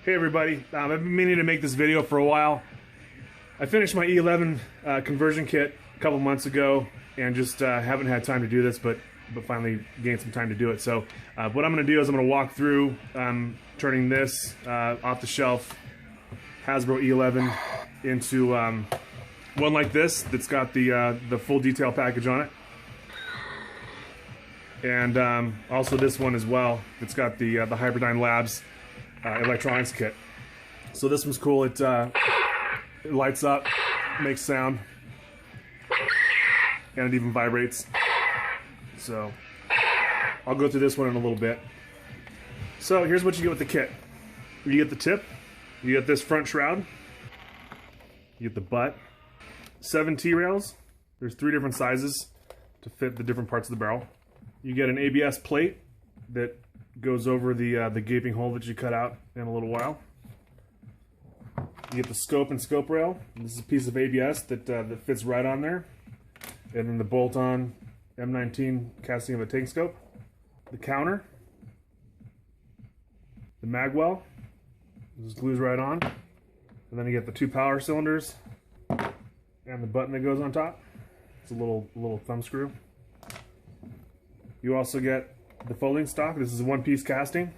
Hey everybody, I've been meaning to make this video for a while. I finished my E-11 conversion kit a couple months ago and just haven't had time to do this, but finally gained some time to do it. So what I'm going to do is I'm going to walk through turning this off the shelf Hasbro E-11 into one like this that's got the full detail package on it. And also this one as well. It's got the Hyperdyne Labs electronics kit. So this one's cool. It lights up, makes sound, and it even vibrates. So I'll go through this one in a little bit. So here's what you get with the kit. You get the tip, you get this front shroud, you get the butt, 7 T-rails. There's 3 different sizes to fit the different parts of the barrel. You get an ABS plate that goes over the gaping hole that you cut out in a little while. You get the scope and scope rail. This is a piece of ABS that fits right on there. And then the bolt-on M19 casting of a tank scope. The counter. The mag well. This glues right on. And then you get the 2 power cylinders and the button that goes on top. It's a little thumb screw. You also get the folding stock. This is a 1-piece casting.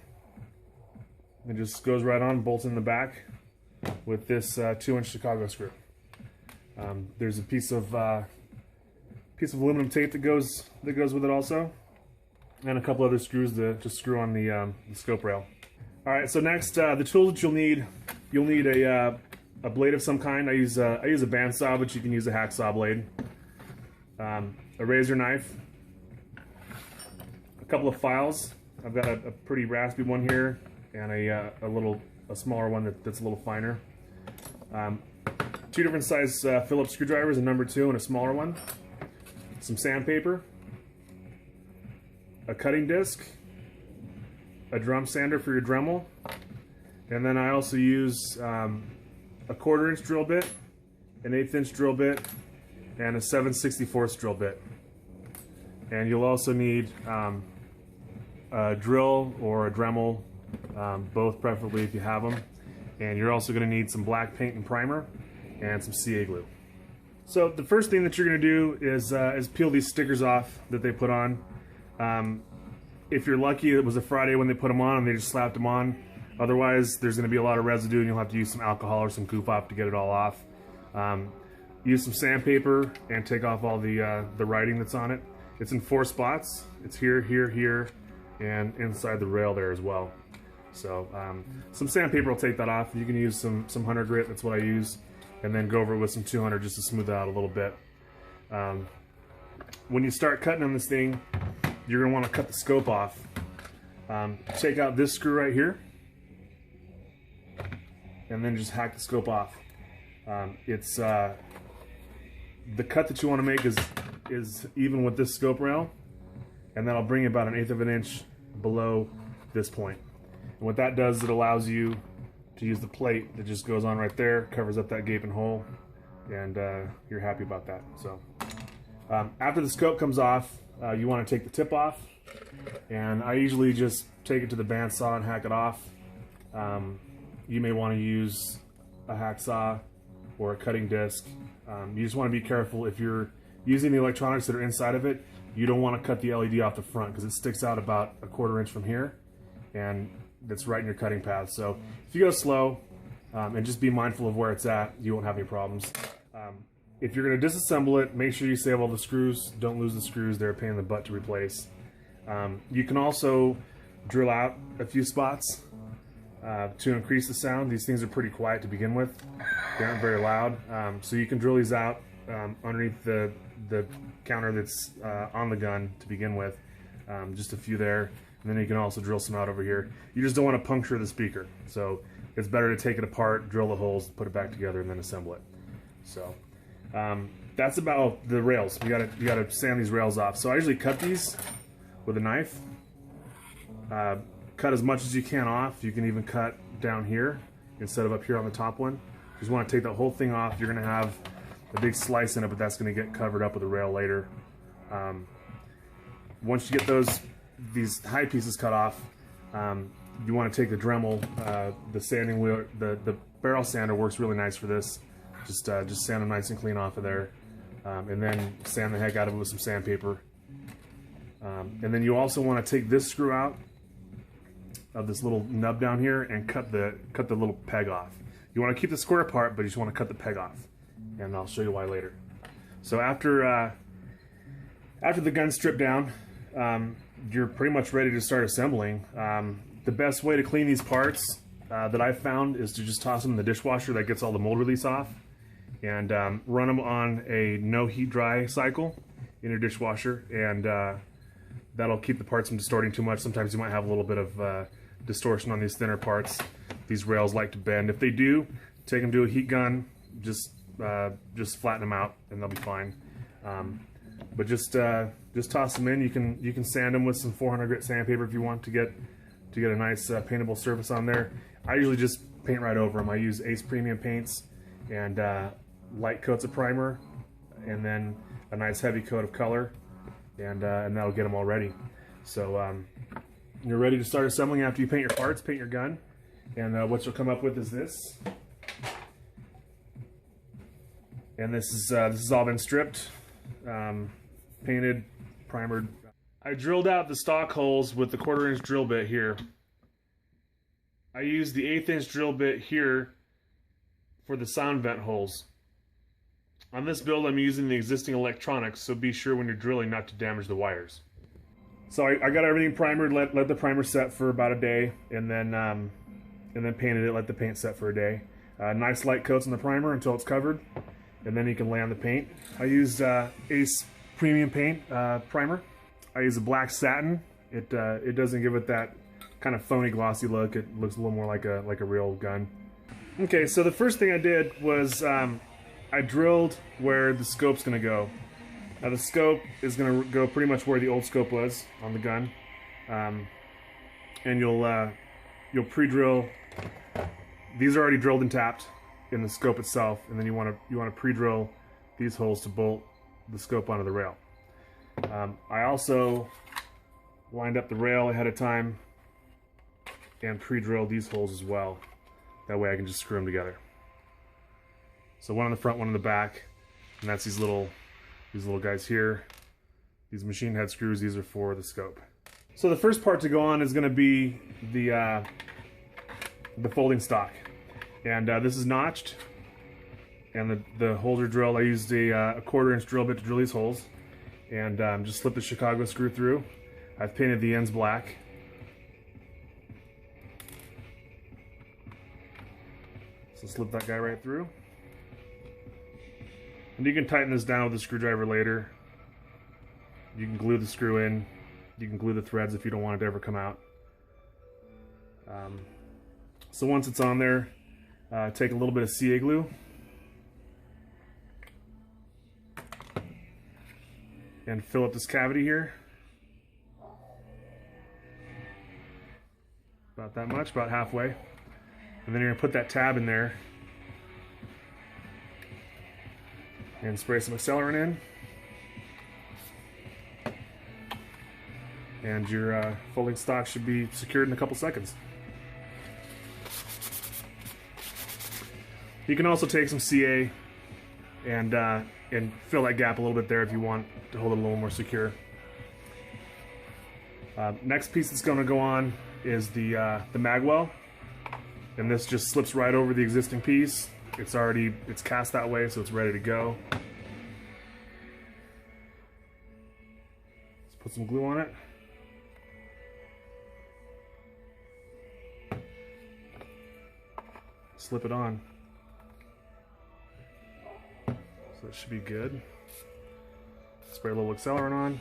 It just goes right on, bolts in the back with this 2-inch Chicago screw. There's a piece of aluminum tape that goes with it also, and a couple other screws to screw on the scope rail. All right, so next, the tools that you'll need a blade of some kind. I use a bandsaw, but you can use a hacksaw blade. A razor knife. A couple of files. I've got a pretty raspy one here and a smaller one that's a little finer. 2 different size Phillips screwdrivers, a number 2 and a smaller one. Some sandpaper, a cutting disc, a drum sander for your Dremel, and then I also use a 1/4-inch drill bit, an 1/8-inch drill bit, and a 7/64 drill bit. And you'll also need a drill or a Dremel, both preferably if you have them. And you're also going to need some black paint and primer and some CA glue. So the first thing that you're going to do is peel these stickers off that they put on. If you're lucky, it was a Friday when they put them on and they just slapped them on. Otherwise, there's going to be a lot of residue and you'll have to use some alcohol or some goof off to get it all off. Use some sandpaper and take off all the writing that's on it. It's in 4 spots. It's here, here, here, and inside the rail there as well. So some sandpaper will take that off. You can use some 100 grit, that's what I use, and then go over it with some 200 just to smooth it out a little bit. When you start cutting on this thing, you're gonna want to cut the scope off. Take out this screw right here, and then just hack the scope off. It's the cut that you want to make is even with this scope rail, and that'll bring you about 1/8 of an inch below this point. And what that does, it allows you to use the plate that just goes on right there, covers up that gaping hole, and you're happy about that. So after the scope comes off, you want to take the tip off, and I usually just take it to the bandsaw and hack it off. You may want to use a hacksaw or a cutting disc. You just want to be careful if you're using the electronics that are inside of it. You don't want to cut the LED off the front because it sticks out about a 1/4 inch from here, and that's right in your cutting path. So if you go slow and just be mindful of where it's at, you won't have any problems. If you're going to disassemble it, make sure you save all the screws. Don't lose the screws. They're a pain in the butt to replace. You can also drill out a few spots to increase the sound. These things are pretty quiet to begin with. They aren't very loud. So you can drill these out underneath the counter that's on the gun to begin with. Just a few there. And then you can also drill some out over here. You just don't want to puncture the speaker. So it's better to take it apart, drill the holes, put it back together, and then assemble it. So that's about the rails. You gotta sand these rails off. So I usually cut these with a knife. Cut as much as you can off. You can even cut down here instead of up here on the top one. You just want to take the whole thing off. You're gonna have a big slice in it, but that's gonna get covered up with a rail later. Once you get these high pieces cut off, you want to take the Dremel, the sanding wheel, the barrel sander works really nice for this. Just sand them nice and clean off of there, and then sand the heck out of it with some sandpaper. And then you also want to take this screw out of this little nub down here and cut the little peg off. You want to keep the square part, but you just want to cut the peg off, and I'll show you why later. So after the gun's stripped down, you're pretty much ready to start assembling. The best way to clean these parts that I've found is to just toss them in the dishwasher. That gets all the mold release off, and run them on a no heat dry cycle in your dishwasher, and that'll keep the parts from distorting too much. Sometimes you might have a little bit of distortion on these thinner parts. These rails like to bend. If they do, take them to a heat gun, just flatten them out and they'll be fine. But just toss them in. You can sand them with some 400 grit sandpaper if you want to get a nice paintable surface on there. I usually just paint right over them. I use Ace Premium paints and light coats of primer, and then a nice heavy coat of color, and that'll get them all ready. So you're ready to start assembling after you paint your parts, paint your gun, and what you'll come up with is this. And this is all been stripped, painted, primered. I drilled out the stock holes with the 1/4 inch drill bit here. I used the 1/8 inch drill bit here for the sound vent holes. On this build, I'm using the existing electronics, so be sure when you're drilling not to damage the wires. So I got everything primered, let the primer set for about a day, and then painted it, let the paint set for a day. Nice light coats on the primer until it's covered, and then you can lay on the paint. I used Ace Premium paint primer. I use a black satin. It doesn't give it that kind of phony glossy look. It looks a little more like a real gun. Okay, so the first thing I did was I drilled where the scope's going to go. Now the scope is going to go pretty much where the old scope was on the gun, and you'll pre-drill. These are already drilled and tapped in the scope itself, and then you want to pre-drill these holes to bolt the scope onto the rail. I also lined up the rail ahead of time and pre-drilled these holes as well. That way I can just screw them together. So one on the front, one on the back, and that's these little guys here. These machine head screws, these are for the scope. So the first part to go on is going to be the folding stock, and this is notched, and the holes are drilled. I used a 1/4 inch drill bit to drill these holes, and just slip the Chicago screw through. I've painted the ends black. So slip that guy right through. And you can tighten this down with a screwdriver later. You can glue the screw in. You can glue the threads if you don't want it to ever come out. So once it's on there, take a little bit of CA glue. And fill up this cavity here. About that much, about halfway. And then you're gonna put that tab in there and spray some accelerant in. And your folding stock should be secured in a couple seconds. You can also take some CA and fill that gap a little bit there if you want to hold it a little more secure. Next piece that's going to go on is the magwell, and this just slips right over the existing piece. It's cast that way, so it's ready to go. Let's put some glue on it. Slip it on. So it should be good. Spray a little accelerant on.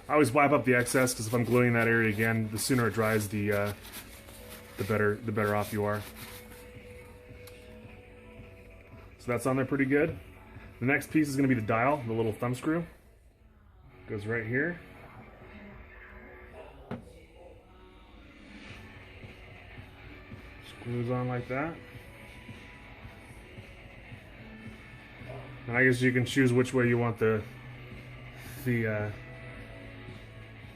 I always wipe up the excess because if I'm gluing that area again, the sooner it dries, the better off you are. So that's on there pretty good. The next piece is going to be the dial, the little thumb screw. Goes right here. Screws on like that. And I guess you can choose which way you want the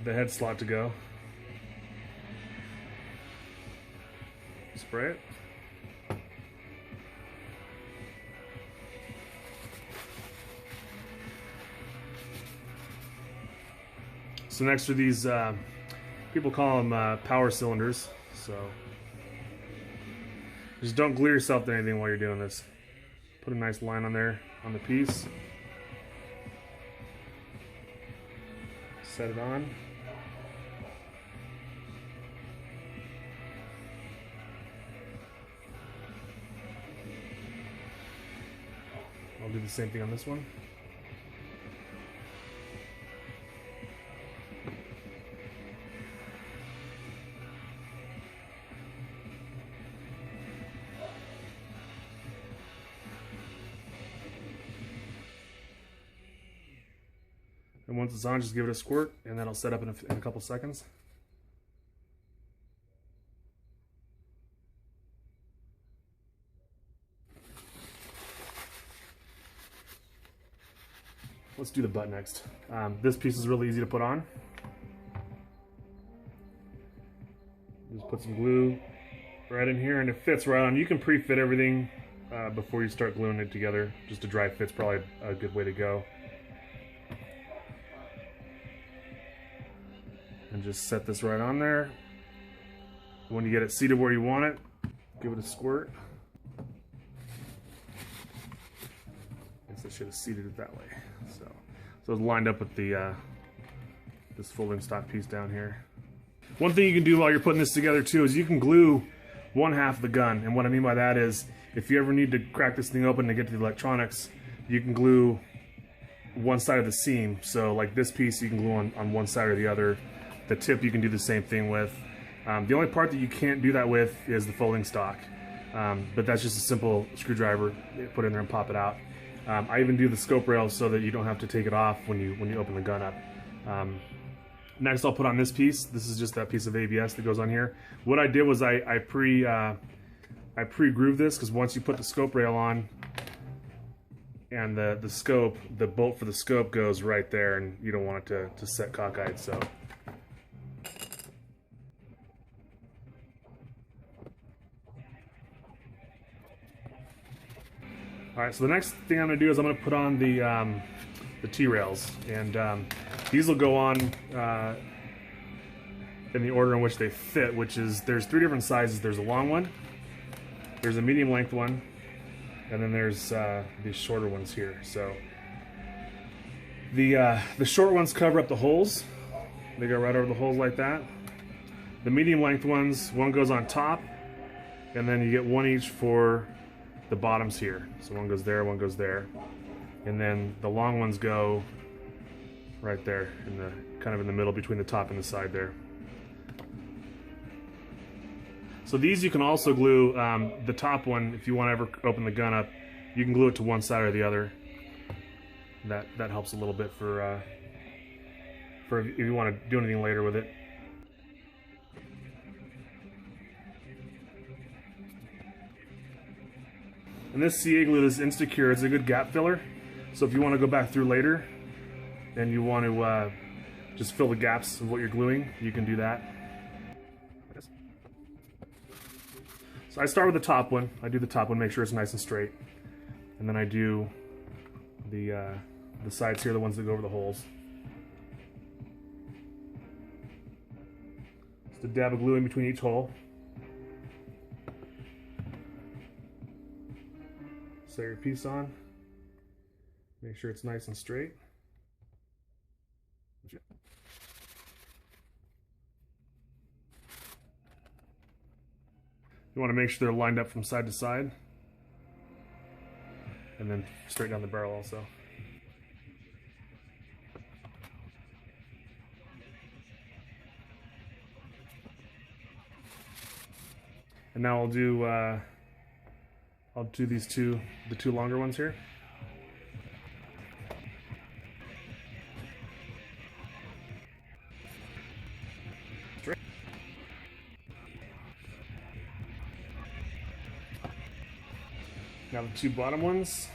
head slot to go. spray it. So next are these, people call them power cylinders. So just don't glue yourself to anything while you're doing this. Put a nice line on there on the piece. Set it on. I'll do the same thing on this one. And once it's on, just give it a squirt, and that'll set up in a couple seconds. Let's do the butt next. This piece is really easy to put on. Just put some glue right in here, and it fits right on. You can pre-fit everything before you start gluing it together. Just a dry fit's probably a good way to go. And just set this right on there. When you get it seated where you want it, give it a squirt. I guess I should have seated it that way. So it's lined up with the this folding stock piece down here. One thing you can do while you're putting this together too is you can glue one half of the gun. And what I mean by that is, if you ever need to crack this thing open to get to the electronics, you can glue one side of the seam. So like this piece you can glue on one side or the other. The tip you can do the same thing with. The only part that you can't do that with is the folding stock. But that's just a simple screwdriver. Put it in there and pop it out. I even do the scope rails so that you don't have to take it off when you open the gun up. Next I'll put on this piece. This is just that piece of ABS that goes on here. What I did was I pre-grooved this, because once you put the scope rail on and the bolt for the scope goes right there, and you don't want it to set cockeyed. So alright, so the next thing I'm going to do is I'm going to put on the T-rails, and these will go on in the order in which they fit, which is, there's 3 different sizes. There's a long one, there's a medium length one, and then there's these shorter ones here. So the short ones cover up the holes. They go right over the holes like that. The medium length ones, one goes on top, and then you get one each for the bottoms here. So one goes there, one goes there, and then the long ones go right there in the kind of in the middle between the top and the side there. So these you can also glue. The top one, if you want to ever open the gun up, you can glue it to one side or the other. That helps a little bit for if you want to do anything later with it. And this CA glue, this Instacure, is a good gap filler. So if you want to go back through later and you want to just fill the gaps of what you're gluing, you can do that. So I start with the top one. I do the top one, make sure it's nice and straight. And then I do the sides here, the ones that go over the holes. Just a dab of glue in between each hole. Set your piece on. Make sure it's nice and straight. You want to make sure they're lined up from side to side, and then straight down the barrel also. And now I'll do these the two longer ones here. Straight. Now the 2 bottom ones.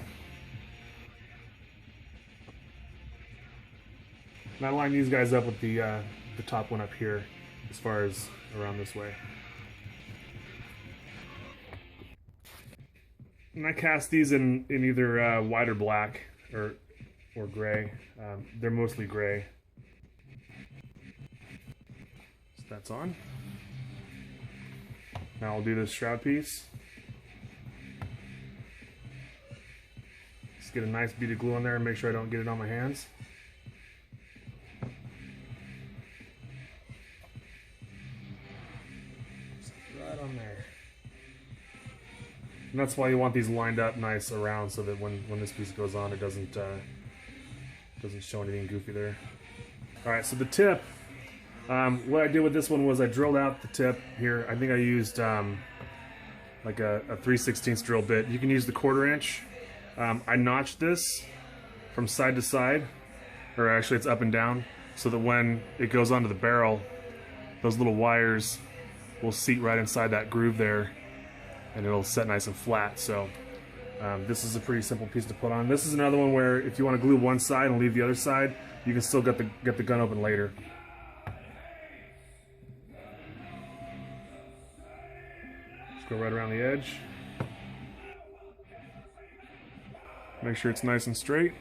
And I line these guys up with the top one up here, as far as around this way. And I cast these in either white or black or gray. They're mostly gray. So that's on. Now I'll do this shroud piece. Just get a nice bead of glue on there and make sure I don't get it on my hands. Just right on there. And that's why you want these lined up nice around so that when this piece goes on, it doesn't show anything goofy there. All right, so the tip, what I did with this one was I drilled out the tip here. I think I used like a 3/16 drill bit. You can use the 1/4 inch. I notched this from side to side, or actually it's up and down, so that when it goes onto the barrel, those little wires will seat right inside that groove there, and it'll set nice and flat. So this is a pretty simple piece to put on. This is another one where if you want to glue one side and leave the other side, you can still get the gun open later. Just go right around the edge. Make sure it's nice and straight.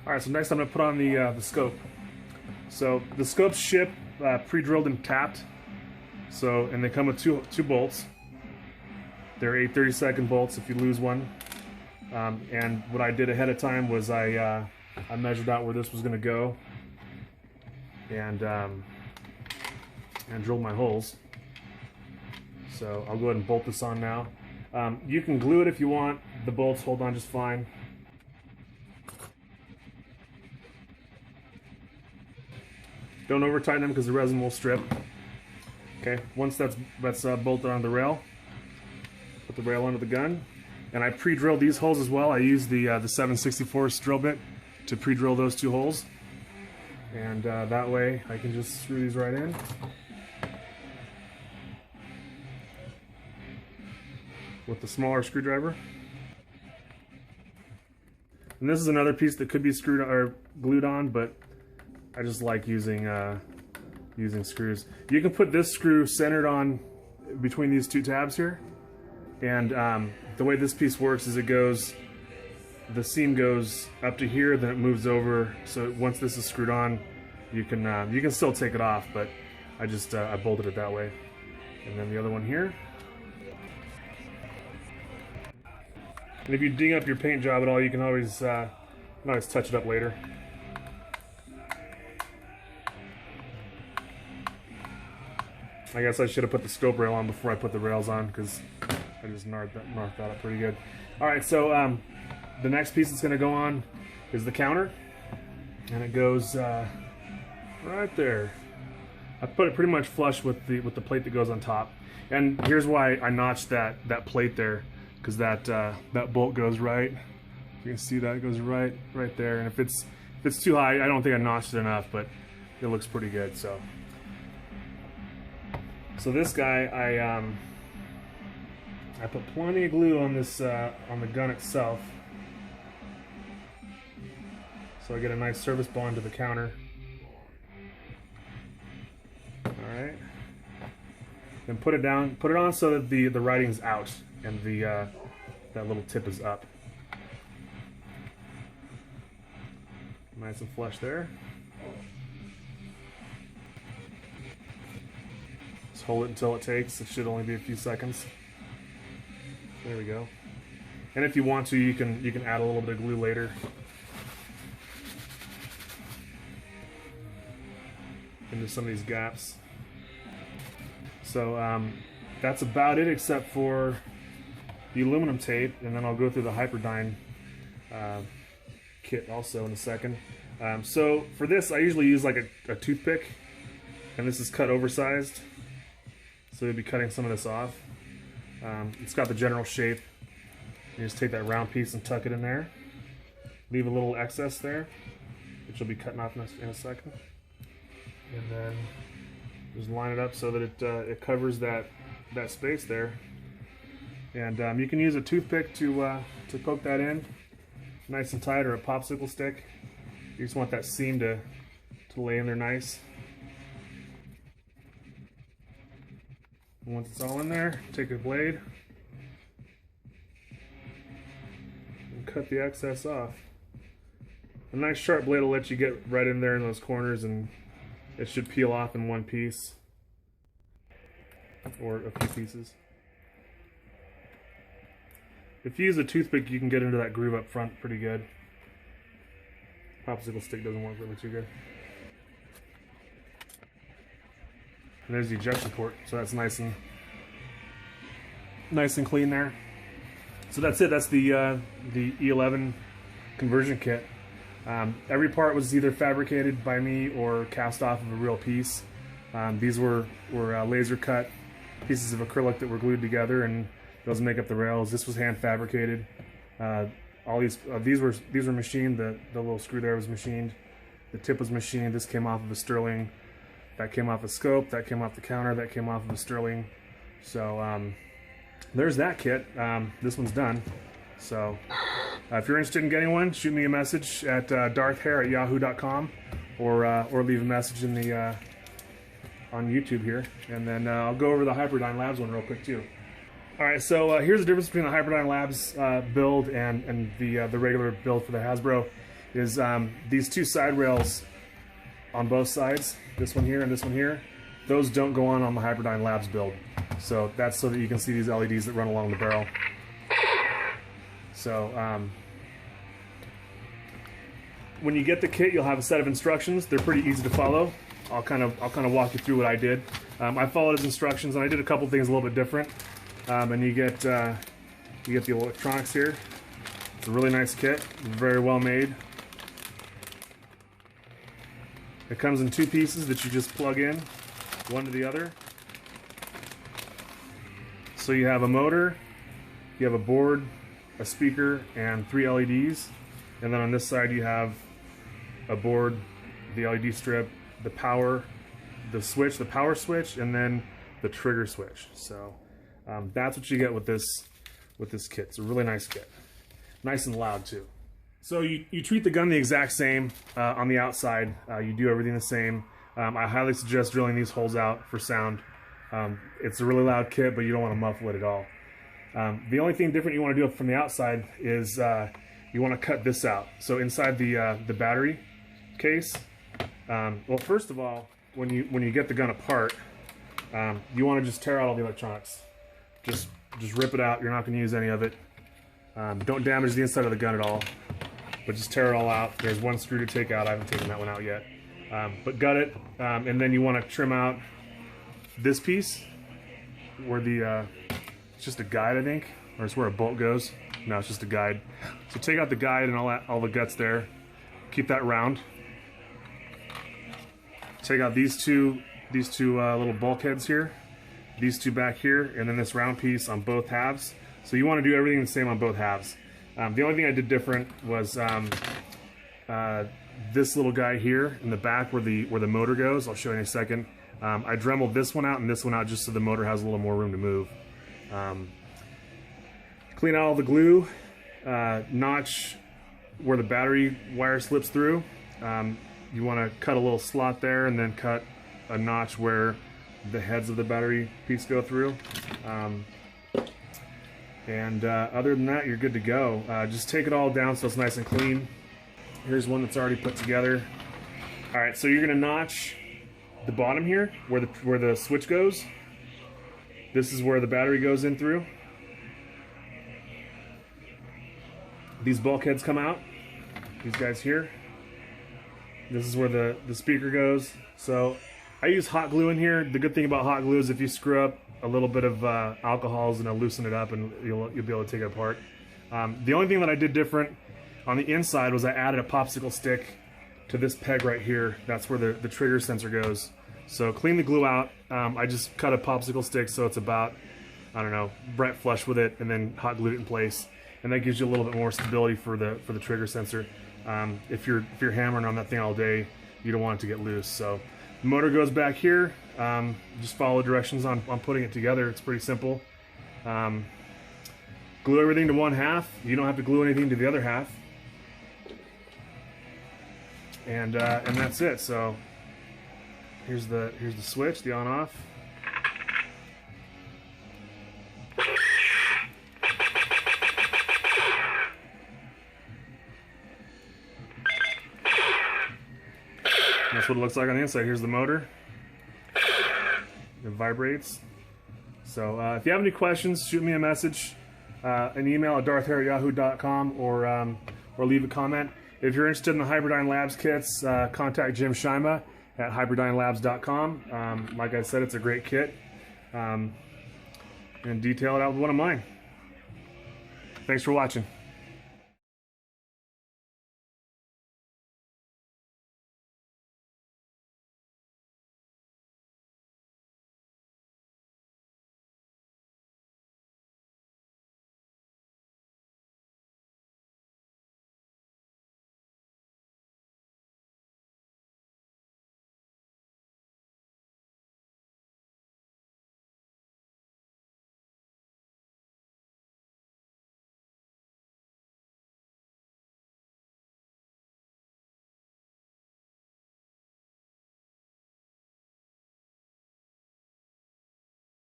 All right, so next I'm going to put on the scope. So the scopes ship pre-drilled and tapped. So, and they come with two bolts. They're 8/32 bolts if you lose one. And what I did ahead of time was I measured out where this was going to go, and drilled my holes. So I'll go ahead and bolt this on now. You can glue it if you want. The bolts hold on just fine. Don't over tighten them because the resin will strip. Okay, once that's bolted on the rail, put the rail under the gun. And I pre-drilled these holes as well. I used the 7/64 drill bit to pre-drill those two holes. And that way I can just screw these right in. With the smaller screwdriver. And this is another piece that could be screwed or glued on, but I just like using screws. You can put this screw centered on between these two tabs here, and the way this piece works is the seam goes up to here, then it moves over. So once this is screwed on, you can still take it off, but I just I bolted it that way. And then the other one here. And if you ding up your paint job at all, you can always touch it up later. I guess I should have put the scope rail on before I put the rails on, because I just gnarred that up pretty good. All right, so the next piece that's going to go on is the counter, and it goes right there. I put it pretty much flush with the plate that goes on top. And here's why I notched that plate there, because that bolt goes right. You can see that it goes right there. And if it's too high, I don't think I notched it enough, but it looks pretty good. So this guy, I put plenty of glue on this on the gun itself, so I get a nice service bond to the counter. All right, then put it on so that the writing's out and that little tip is up. Nice and flush there. Just hold it until it takes. It should only be a few seconds. There we go. And if you want to, you can add a little bit of glue later. Into some of these gaps. So that's about it, except for the aluminum tape, and then I'll go through the Hyperdyne kit also in a second. So for this, I usually use like a toothpick, and this is cut oversized, so you'll be cutting some of this off. It's got the general shape. You just take that round piece and tuck it in there. Leave a little excess there, which you'll be cutting off in a second. And then just line it up so that it covers that space there. And you can use a toothpick to poke that in nice and tight, or a popsicle stick. You just want that seam to lay in there nice. And once it's all in there, take a blade and cut the excess off. A nice sharp blade will let you get right in there in those corners, and it should peel off in one piece or a few pieces. If you use a toothpick, you can get into that groove up front pretty good. Popsicle stick doesn't work really too good. And there's the ejection port, so that's nice and clean there. So that's it. That's the E-11 conversion kit. Every part was either fabricated by me or cast off of a real piece. These were laser cut pieces of acrylic that were glued together, and those make up the rails. This was hand fabricated. All these were machined. The little screw there was machined. The tip was machined. This came off of a sterling. That came off a scope. That came off the counter. That came off of a sterling. So there's that kit. This one's done. So if you're interested in getting one, shoot me a message at darthhair@yahoo.com, or leave a message in the on YouTube here, and then I'll go over the Hyperdyne Labs one real quick too. All right, so here's the difference between the Hyperdyne Labs build and the regular build for the Hasbro. Is these two side rails on both sides, this one here and this one here, those don't go on the Hyperdyne Labs build. So that's so that you can see these LEDs that run along the barrel. So when you get the kit, you'll have a set of instructions. They're pretty easy to follow. I'll kind of walk you through what I did. I followed his instructions, and I did a couple things a little bit different. And you get the electronics here. It's a really nice kit, very well made. It comes in two pieces that you just plug in, one to the other. So you have a motor, you have a board, a speaker, and 3 LEDs. And then on this side you have a board, the LED strip, the power, the switch, the power switch, and then the trigger switch. So that's what you get with this kit. It's a really nice kit. Nice and loud too. So you treat the gun the exact same on the outside. You do everything the same. I highly suggest drilling these holes out for sound. It's a really loud kit, but you don't want to muffle it at all. The only thing different you want to do from the outside is you want to cut this out. So inside the battery case, well, first of all, when you get the gun apart, you want to just tear out all the electronics. Just rip it out. You're not going to use any of it. Don't damage the inside of the gun at all, but just tear it all out. There's one screw to take out. I haven't taken that one out yet. But gut it, and then you want to trim out this piece where it's just a guide, I think, or it's where a bolt goes. No, it's just a guide. So take out the guide and all the guts there. Keep that round. Take out these two little bulkheads here, these two back here, and then this round piece on both halves. So you want to do everything the same on both halves. The only thing I did different was this little guy here in the back where the motor goes. I'll show you in a second. I dremeled this one out and this one out just so the motor has a little more room to move. Clean out all the glue, notch where the battery wire slips through. You want to cut a little slot there and then cut a notch where the heads of the battery piece go through. Other than that, you're good to go. Just take it all down so it's nice and clean. Here's one that's already put together. All right, so you're gonna notch the bottom here where the switch goes. This is where the battery goes in through. These bulkheads come out, these guys here. This is where the speaker goes. So I use hot glue in here. The good thing about hot glue is if you screw up a little bit of alcohol is going to loosen it up and you'll be able to take it apart. The only thing that I did different on the inside was I added a popsicle stick to this peg right here. That's where the trigger sensor goes. So clean the glue out. I just cut a popsicle stick so it's about, I don't know, right flush with it, and then hot glued it in place. And that gives you a little bit more stability for the trigger sensor. If you're hammering on that thing all day, you don't want it to get loose. So the motor goes back here. Just follow directions on putting it together. It's pretty simple. glue everything to one half. You don't have to glue anything to the other half. And that's it. So here's the switch, the on-off. That's what it looks like on the inside. Here's the motor. It vibrates. So if you have any questions, shoot me a message, an email at darthhair@yahoo.com, or leave a comment. If you're interested in the Hyperdyne Labs kits, contact Jim Scheuer at hyperdynelabs.com. Like I said, it's a great kit, and detail it out with one of mine. Thanks for watching.